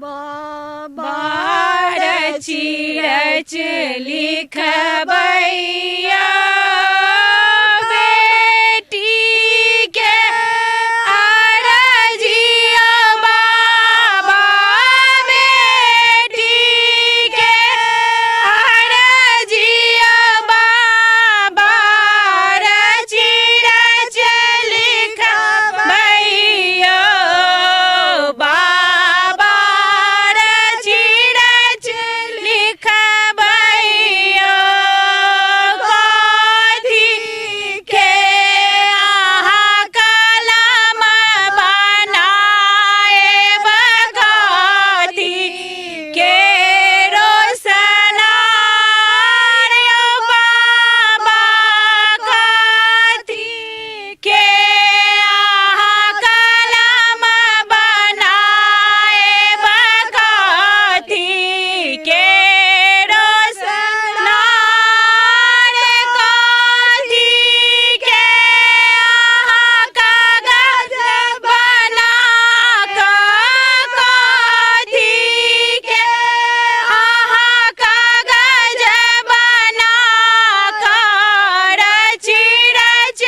बाबा रची रच लिखबैया बेटी के अरजिया बाबा बेटी के अरजिया बाबा रची रच लिखबैया बाबा रची रच लिखबैया कथी के अहाँ कलम बनाएब कथी के रोशनार यौ बाबा कथी के अहाँ कलम बनाएब कथी के रोशनार कथी के अहाँ कागज बना कथी के अहाँ कागज बना रची रच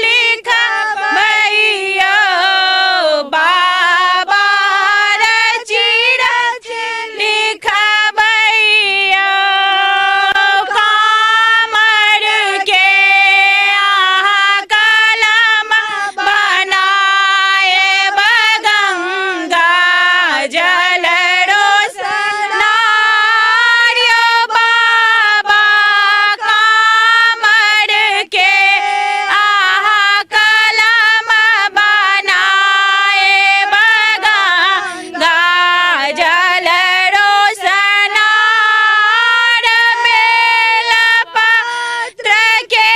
लिखबैया बाबा रची रच लिखबैया कामर के अहाँ कलम बनाएब गंगा जल रोशनार यौ बाबा कामर के अहाँ कलम बनाएब गंगा जल रोशनार बेल पत्र के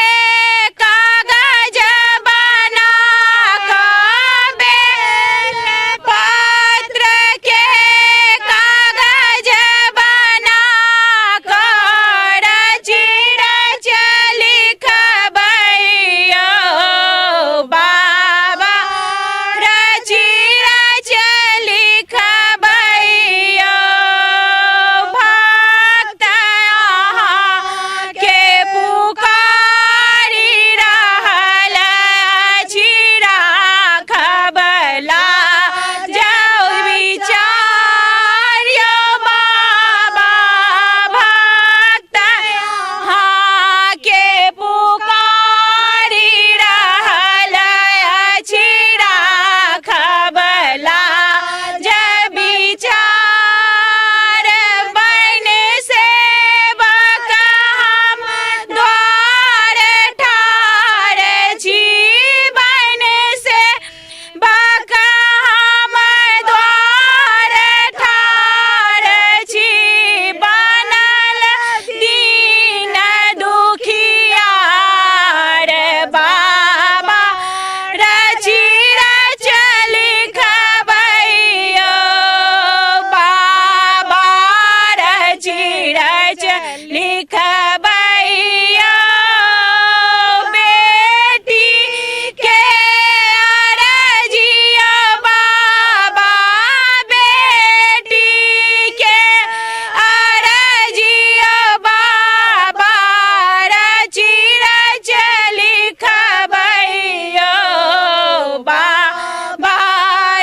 कागज बना बेल पत्र के कागज बना रची रच लिखबैया बाबा रची रच लिखबैया भक्त अहाँ के पुकारी रहल अछि राखबला जाउ विचार यौ बाबा भक्त अहाँ के पुकारी रहल अछि राखबला जब विचार बन सेवक हम द्वार ठाढ़ छी बन सेवक हम द्वार ठाढ़ छी बनल दीन दुखियार बाबा रची रच लिखबैया बाबा रची रच लिखबैया बेटी के अरजिया बाबा बेटी के अरजिया बाबा रची रच लिखबैया बाबा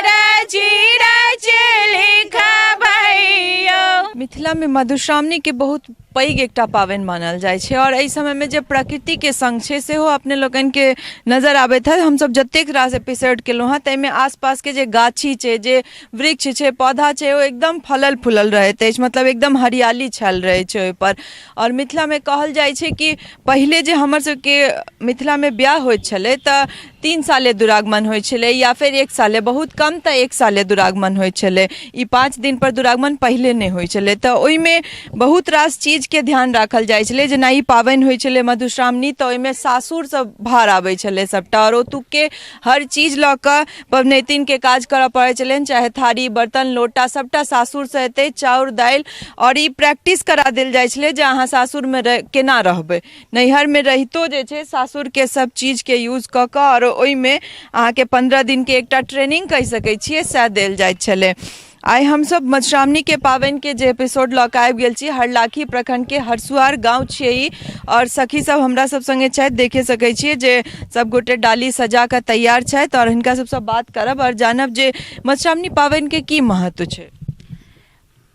रची रच लिखबैया। मिथिला में मधुश्रावणी के बहुत पैघ एकटा पावनि मानल जाइ छै और एहि समय में जे प्रकृति के संग छै सेहो अपने लोकनि के नजर आबैत है। हमसब जतेक रास एपिसोड केलहुँ हँ ताहिमे आसपास के जे गाछी छै जे वृक्ष छै पौधा छै ओ एकदम फलल फूलल रहैत अछि, मतलब एकदम हरियाली छल रहै छै ओहि पर। और मिथिला में कहल जाइ छै कि पहिले जे हमर सबके मिथिला में ब्याह होइत छलै तऽ 3 साले दुरागमन होइ छलै या फिर 1 साले, बहुत कम तऽ 1 साले दुरागमन होइ छलै। ई 5 दिन पर दुरागमन पहिले नहि होइ छलै तऽ ओहिमे बहुत रास चीज के ध्यान राखल जाइ छलै। जेना ई पावनि होइ छलै मधुश्रावणी तऽ ओहिमे सासुर सब भार आबै छलै सबटा और ओतुके हर चीज लऽ कऽ पबनैतिन के काज करऽ पड़ै छलनि, चाहे थारी बर्तन लोटा सबटा सासुर से एतै, चाउर दालि। और ई प्रैक्टिस करा देल जाइ छलै जे अहाँ सासुर में केना रहबै। नैहर में रहितो जे छै सासुर के सब चीज के यूज कऽ कऽ और ओहिमे अहाँके 15 दिन के एकटा ट्रेनिंग कहि सकै छियै सएह देल जाइत छलै। आइ हम सब मधुश्रावणी के पावनि के जे एपिसोड लऽ कऽ आबि गेल छी हरलाखी प्रखंड के हरसुआर गांव छियै ई और सखी सब हमरा सब संगे छथि देखे सकै छियै जे सब गोटे डाली सजा कऽ तैयार छथि और हिनका सबसँ बात करब और जानब जे मधुश्रावणी पावनि के की महत्व छै।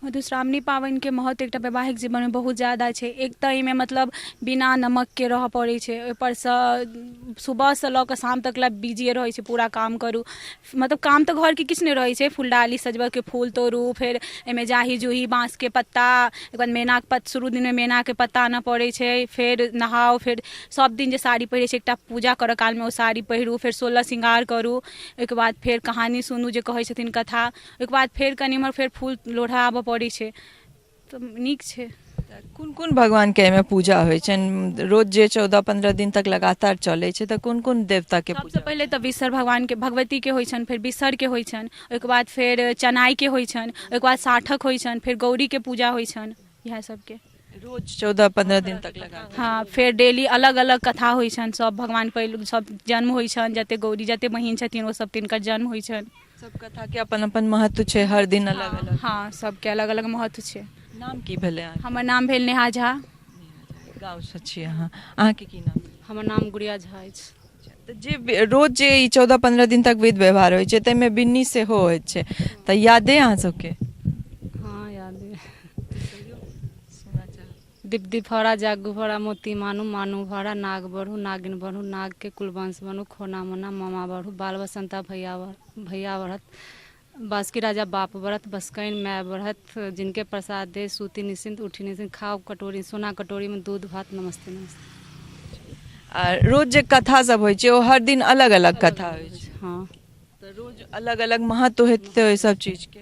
मधुश्रावणी पावनि के महत्व एकटा वैवाहिक जीवन में बहुत ज्यादा छै। एक तऽ एहिमे मतलब बिना नमक के रहऽ पड़ै छै, ओहिपरसँ सुबह से लऽ कऽ शाम तक ला बिजिए रहै छै, पूरा काम करू। मतलब काम तऽ घर के किछु नहि रहै छै, फूलडाली सजबऽ के फूल तोड़ू, फेर एहिमे जाही जूही बाँस के पत्ता, एक बाद मैना के पत्ता, शुरू दिन में मैना के पत्ता आनऽ पड़ै छै, फेर नहाउ, फेर सब दिन जे साड़ी पहिरै छै एकटा पूजा करऽ काल में ओ साड़ी पहिरू, फेर 16 श्रृंगार करू, ओहिके बाद फेर कहानी सुनू जे कहै छथिन कथा, ओहिके बाद फेर कनि इम्हर फेर फूल लोढ़ा आबऽ पड़ै छै, तऽ नीक छै। कोन कोन भगवान के एहिमे पूजा होइ छनि रोज जे 14-15 दिन तक लगातार चलै छै तऽ कोन कोन देवता के सबसे पूजा? पहिले तऽ विषहर भगवान के भगवती के होइ छनि, फेर विषहर के होइ छनि, ओहिके बाद फेर चनाई के होइ छनि, ओहिके बाद साठक होइ छनि, फेर गौरी के पूजा होइ छनि, इएह सबके रोज 14-15 दिन तक लगातार। हाँ, फेर डेली अलग अलग कथा होइ छनि, सब भगवान पहिलु सब जन्म होइ छनि, जते गौरी जते बहिन छथिन ओ सब तिनकर जन्म होइ छनि। सब कथा के अपन अपन महत्व छै, हर दिन अलग अलग। हाँ, सबके अलग अलग महत्व छै। नाम की भेलै अहाँके? हमर नाम भेल नेहा झा। गाँव से छियै अहाँ, अहाँके की नाम? हमर नाम गुड़िया झा अछि। तऽ जे रोज जे ई 14-15 दिन तक विध व्यवहार होइ छै ताहिमे बिन्नी सेहो होइ छै तऽ यादे अहाँ सबके? हाँ, याद है। दीप दिफहरा जागू भरा मोती मानू मानू भरा नाग बढ़ू नागिन बढ़ू नाग के कुलवंश बनू खोना मोना मामा बढ़ू बाल बसंता भैया बढ़त बासुकी राजा बाप बढ़त बसकैन माय बढ़त जिनके प्रसाद दे सूती निश्चिंत उठी निश्चिंत खाओ कटोरी सोना कटोरी में दूध भात नमस्ते नमस्ते। आ रोज जे कथा सब होइ छै ओ हर दिन अलग अलग कथा होइ छै। हाँ, तऽ रोज अलग अलग महत्व हेतै ओहि सब चीज के।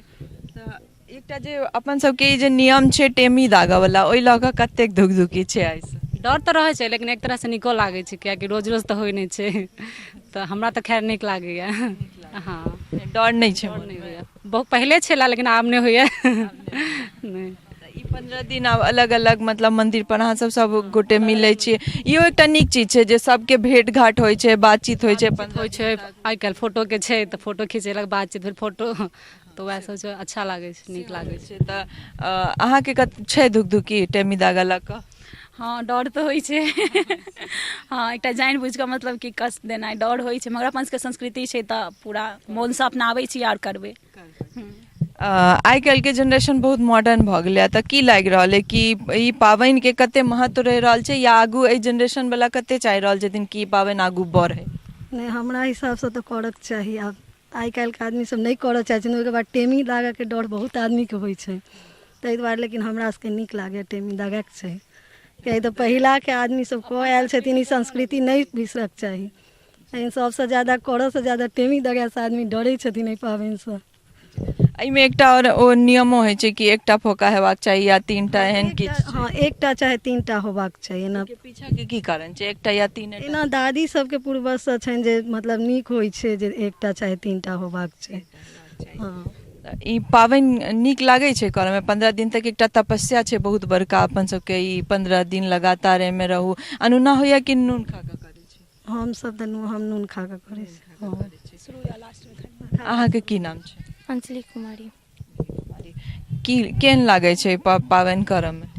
तऽ एकटा जे अपन सबके ई जे नियम छै टेमी दागा वाला ओहि लऽ कऽ कतेक धुकधुकी छै आइसँ? डर तऽ रहै छै लेकिन एक तरह से नीको लागै छै कियाकि रोज रोज तऽ होइ नहि छै तऽ हमरा तऽ खैर नीक लागैया। हाँ, डर नहि छै? डर नहीं होइया, बहुत पहले छला लेकिन आब नहीं होइया। नहीं। ई 15 दिन आब अलग अलग मतलब मंदिर पर अहाँ सब गोटे मिलै छियै, इहो एकटा नीक चीज छै जे सबके भेंट घाट होइ छै, बातचीत होइ छै। होइ छै आइ काल्हि फोटो के छै तऽ फोटो खिचेलक बातचीत भेल फोटो तऽ वएह सब छै, अच्छा लागै छै, नीक लागै छै। तऽ अहाँके छै धुकधुकी टेमी दागा लऽ कऽ? हाँ, डर तऽ होइ छै। हाँ, एकटा जानि बुझि कऽ मतलब कि कष्ट देनाइ डर होइ छै, मगर अपन सबके संस्कृति छै तऽ पूरा मोनसँ अपनाबै छी आर करबै। आइ काल्हि के जनरेशन बहुत मॉडर्न भऽ गेलै तऽ की लागि रहल है कि ई पावनि के कते महत्व रहि रहल छै या आगू एहि जनरेशन वाला कते चाहि रहल छथिन कि ई पावनि आगू बढ़े? नहीं, हमरा हिसाबसँ तऽ करऽके चाही। आब आइ काल्हिके आदमी सब नहि करऽ चाहै छथिन, ओहिके बाद टेमी दागाके डर बहुत आदमीके होइ छै ताहि दुआरे, लेकिन हमरा सबके नीक लागैए टेमी दागाके छै किएकि तऽ पहिलाके आदमी सब कऽ आयल छथिन, ई संस्कृति नहि बिसरऽके चाही। लेकिन सबसँ ज्यादा करऽसँ ज्यादा टेमी दागासँ आदमी डरै छथिन एहि पाबनिसँ। एहिमे एकटा और ओ नियमो होइ छै कि एकटा फोका हेबाक चाही या 3टा एहन किछु? हाँ, एकटा चाहे 3टा होबाक चाही। एना पीछा के की कारण छै एकटा या 3? एना दादी सबके पूर्वजसँ छनि जे मतलब नीक होइ छै जे एकटा चाहे 3टा होबाक चाही। हाँ, ई पावनि नीक लागै छै करऽमे? 15 दिन तक एकटा तपस्या छै बहुत बड़का अपन सबके, ई 15 दिन लगातार एहिमे रहू। अनुना होइया कि नून खा कऽ करै छै? हमसब तऽ हम नून खा कऽ करै छी। अहाँके की नाम छै? अंजलि कुमारी। की केहन लागै छै पावनि करऽमे?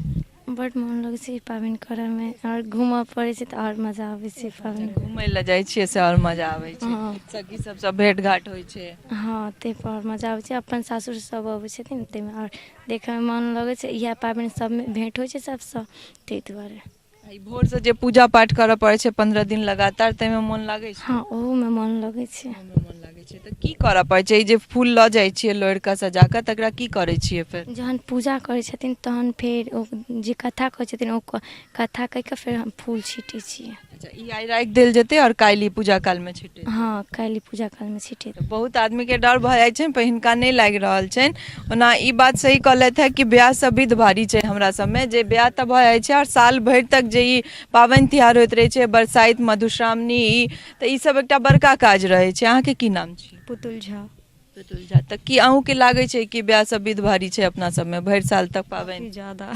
बड मोन लगै छै पाबनि करऽमे और घूमऽ पड़ै छै तऽ और मजा आबै छै पाबनि घूमय लए जाइ छियै से और मजा आबै छै? हाँ। सखी सबसँ भेंट घाट होइ छै? हाँ, ताहि पर और मजा आबै छै। अपन सासुर सब अबै छथिन ताहिमे और देखऽमे मोन लगै छै, इएह पाबनि सबमे भेंट होइ छै सबसँ ताहि दुआरे। ई भोर से जे पूजा पाठ करऽ पड़ै छै 15 दिन लगातार ताहिमे मोन लागै छै? हाँ, ओहोमे मोन लगै छै। मोन लागै छै तऽ की करऽ पड़ै छै? ई जे फूल लऽ जाइ छियै लोढ़ि कऽ सजा कऽ तकरा की करै छियै फेर? जहन पूजा करै छथिन तहन फेर ओ जे कथा कहै छथिन ओ कथा कहि कऽ फेर हम फूल छीटै छियै। अच्छा, ई आइ राखि देल जेतै और काल्हि पूजा कालमे छिटै? हाँ, काल्हि पूजा कालमे छिटै। बहुत आदमी के डर भऽ जाइ छै पर हिनका नहि लागि रहल छनि। ओना ई बात सही कहलथि है कि ब्याह से विध भारी छै हमरा सबमे, जे ब्याह तऽ भऽ जाइ छै और साल भरि तक जे ई पावनि तिहार होइत रहै छै, बरसाइत मधुश्रावणी, तऽ ई सब एकटा बड़का काज रहै छै। अहाँके की नाम छी? पुतुल झा। बेतुल जा तक की अहूँ के लागे छै कि ब्याह सब विध भारी छै अपना सब में भरि साल तक काफी पाबनि ज्यादा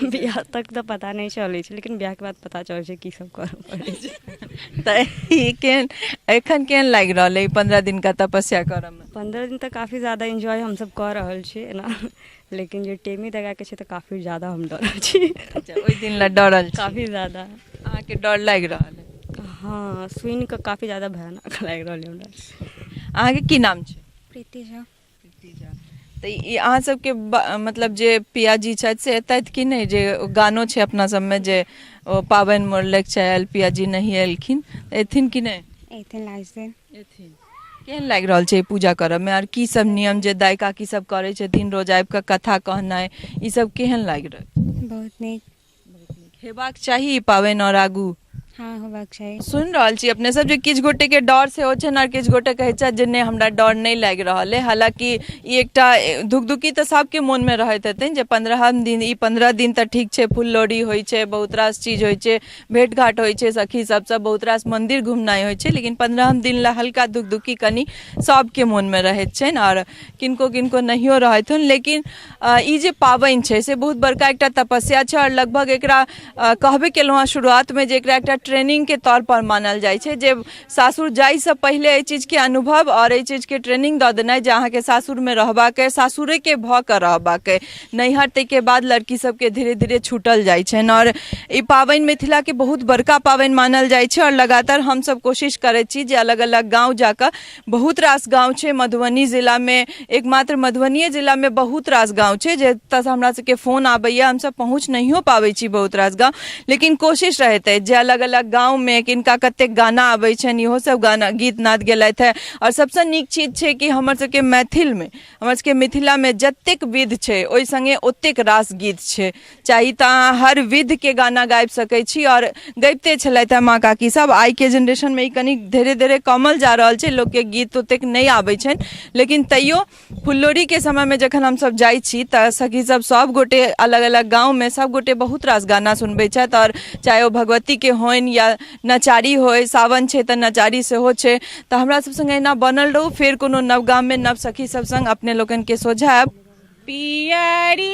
बियाह तक तो पता नहीं चलै छै लेकिन बियाह के बाद पता चलै छै की सब करऽ पड़ै छै। तऽ ई केहन एखन केहन लागि रहल है 15 दिन का तपस्या करऽ में? 15 दिन तक काफी ज्यादा एंजॉय हम सब कर रहल छी ना, लेकिन जे टेमी दगा के छै तऽ काफी ज्यादा हम डरल छी। अच्छा ओहि दिन ला डरल छी? काफी ज्यादा। अहाँ के डर लागि रहल है? हाँ सुनि कऽ काफी ज्यादा भयानक लागि रहल है हमरा। अहाँ के की नाम छै? प्रीति झा। तऽ ई अहाँ सबके मतलब जे पियाजी छथि से एतथि कि नहि, जे गानो छै अपना सबमे जे ओ पाबनि मोरलेक चाहे पियाजी नहीं एलखिन एथिन कि नहि? एथिन लाइसे एथिन। केहन लागि रहल छै पूजा करब में, आर की सब नियम जे दाय काकी सब करै छथिन रोज आबि कऽ कथा कहनाइ, ई सब केहन लागि रहल? बहुत नीक। हेबाक चाही ई पाबनि और आगू? हाँ होबाक चाही। सुनि रहल छी अपने सब जे किछु गोटे के डर सेहो छनि और किछु गोटे कहै छथि जे नहि हमरा डर नहि लागि रहल है। हालांकि ई एकटा धुकधुकी तऽ सबके मोन में रहैत हेतनि जे 15 दिन तऽ ठीक छै, फुललोढ़ी होइ छै, बहुत रास चीज होइ छै, भेंट घाट होइ छै सखी सबसँ, बहुत रास मंदिर घुमनाइ होइ छै, लेकिन 15 दिन ला हल्का धुकधुकी कनि सबके मोन में रहैत छनि और किनको किनको नहियो रहैत हन। लेकिन ई जे पाबनि छै से बहुत बड़का एकटा तपस्या छै और लगभग एकरा कहबे केलहुँ हँ शुरुआत में जे एकरा एकटा ट्रेनिंग के तौर पर मानल जाइ छै, जे सासुर जाय से पहले एहि चीज के अनुभव और एहि चीज के ट्रेनिंग दऽ देनाइ जे अहाँ के सासुर में रहबाक है, सासुरे के भऽ कऽ रहबाक है। नैहर तै के बाद लड़की सबके धीरे धीरे छूटल जाइ छनि और ई पाबनि मिथिला के बहुत बड़का पाबनि मानल जाइ छै और लगातार हम सब कोशिश करैत छी जे अलग अलग गाँव जाकऽ, बहुत रास गाँव छै मधुबनी जिला में, एकमात्र मधुबनीये जिला में बहुत रास गाँव छै जतऽ हमरा सबके फोन आबैया, हमसब पहुँच नहियो पाबै छी बहुत रास गाँव, लेकिन कोशिश रहैत है जे अलग अलग गाँव में किनका कते गाना आबै छनि इहो सब गाना गीत नाद गेलथि है। और सबसे नीक चीज छै कि हमर सबके मैथिल में, हमर सबके मिथिला में जतेक विध छै ओहि संगे ओतेक रास गीत छै, चाही तऽ अहाँ हर विध के गाना गाबि सकै छी और गबिते छलथि है माँ काकी सब। आइ के जनरेशन में ई कनी धीरे धीरे कमल जा रहल छै, लोक के गीत ओतेक नहि आबै छनि, लेकिन तैयो फुललोढ़ी के समय में जखन हमसब जाइ छी तऽ सखी सब गोटे अलग अलग गाँव में सब गोटे बहुत रास गाना सुनबै छथि और चाहे ओ भगवती के होइन या नचारी होय, सावन छै तऽ नचारी सेहो छै। तऽ हमरा सब संगे एना बनल रहू, फेर कोनो नव गाम में नव सखी सब संग अपने लोकन के सोझायब। पियरी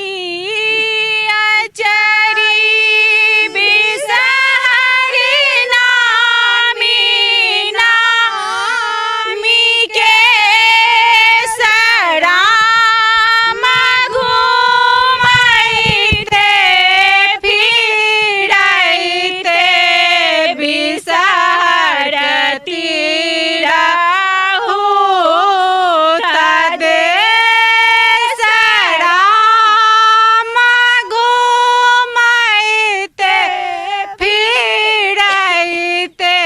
अचरी बिसहरी नामी नामी के सराम घुमैते फिरैते बिसहरती रहू तदे सराम घुमैते फिरैते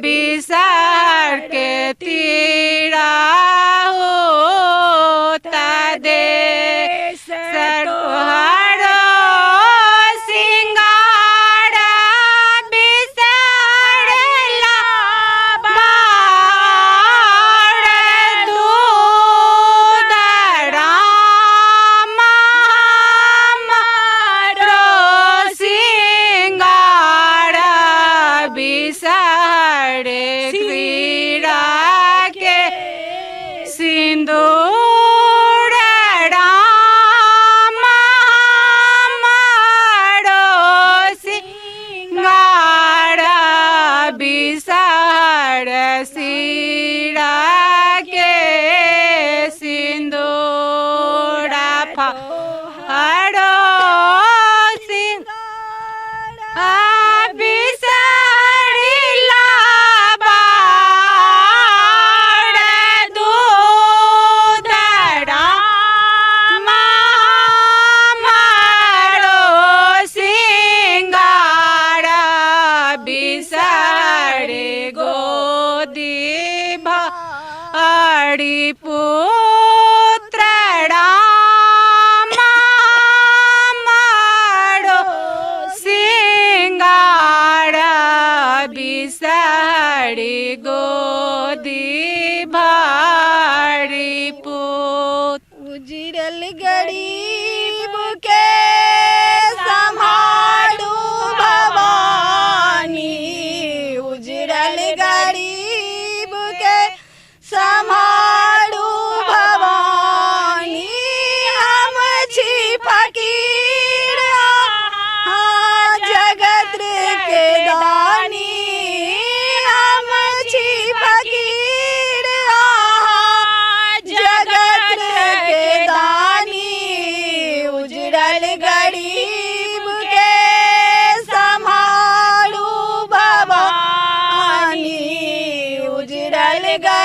बिसहर के तीराहू तदे सरोहरो सिंगार बिसरला बार दूध राम हमरो सिंगार बिसर क्रीड़ा के सिंदूर राम हमरो सिंगार बिसर सिरा के सिंदूर फहरो सिंगार बिसरिला बार दूध राम हमरो सिंगार बिसर गोदी भारी पुत्र राम हमरो सिंगार बिसर गोदी भारी पुत्र। उजरल गरीब के संभालू भवानी, उजरल गरीब के संभालू उजड़ल गरीब के संभालू भवानी, उजड़ल गरीब